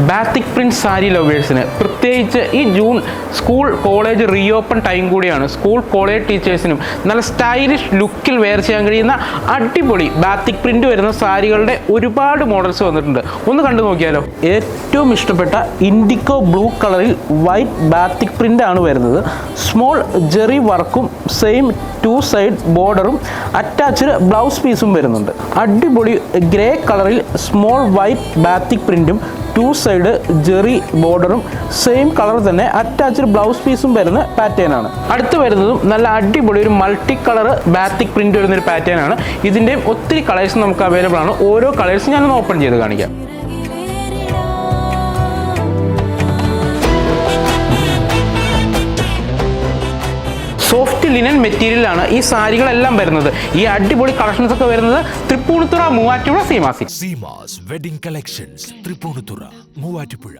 Batik print sari ലവേഴ്സിന് പ്രത്യേകിച്ച് ഈ June school college reopen time കൂടിയാണ്. സ്കൂൾ കോളേജ് ടീച്ചേഴ്സിനും നല്ല സ്റ്റൈലിഷ് ലുക്കിൽ വെയർ ചെയ്യാൻ കഴിയുന്ന അടിപൊളി ബാത്തിക് പ്രിന്റ് വരുന്ന സാരികളുടെ ഒരുപാട് മോഡൽസ് വന്നിട്ടുണ്ട്. ഒന്ന് കണ്ടു നോക്കിയാലോ. ഏറ്റവും ഇഷ്ടപ്പെട്ട ഇൻഡിക്കോ ബ്ലൂ കളറിൽ വൈറ്റ് ബാത്തിക് പ്രിന്റ് ആണ് വരുന്നത്. സ്മോൾ ജെറി വർക്കും സെയിം 2 സൈഡ് ബോർഡറും അറ്റാച്ച്ഡ് ബ്ലൗസ് പീസും വരുന്നുണ്ട്. അടിപൊളി ഗ്രേ കളറിൽ സ്മോൾ വൈറ്റ് ബാത്തിക് പ്രിന്റും 2 സൈഡ് ജെറി ബോർഡറും സെയിം കളർ തന്നെ അറ്റാച്ച്ഡ് ബ്ലൗസ് പീസും വരുന്ന പാറ്റേൺ ആണ്. അടുത്ത് വരുന്നതും നല്ല അടിപൊളി ഒരു മൾട്ടി കളർ ബാത്തിക് പ്രിന്റ് വരുന്ന ഒരു പാറ്റേൺ ആണ്. ഇതിൻ്റെയും ഒത്തിരി കളേഴ്സ് നമുക്ക് അവൈലബിൾ ആണ്. ഓരോ കളേഴ്സും ഞാനൊന്ന് ഓപ്പൺ ചെയ്ത് കാണിക്കാം. സോഫ്റ്റ് ലിനൻ മെറ്റീരിയലാണ് ഈ സാരികളെല്ലാം വരുന്നത്. ഈ അടിപൊളി കളക്ഷൻസ് ഒക്കെ വരുന്നത് തൃപ്പൂണിത്തുറ, മൂവാറ്റുപുഴ, സീമാസ് വെഡിംഗ് കളക്ഷൻസ്, തൃപ്പൂണിത്തുറ, മൂവാറ്റുപുഴ.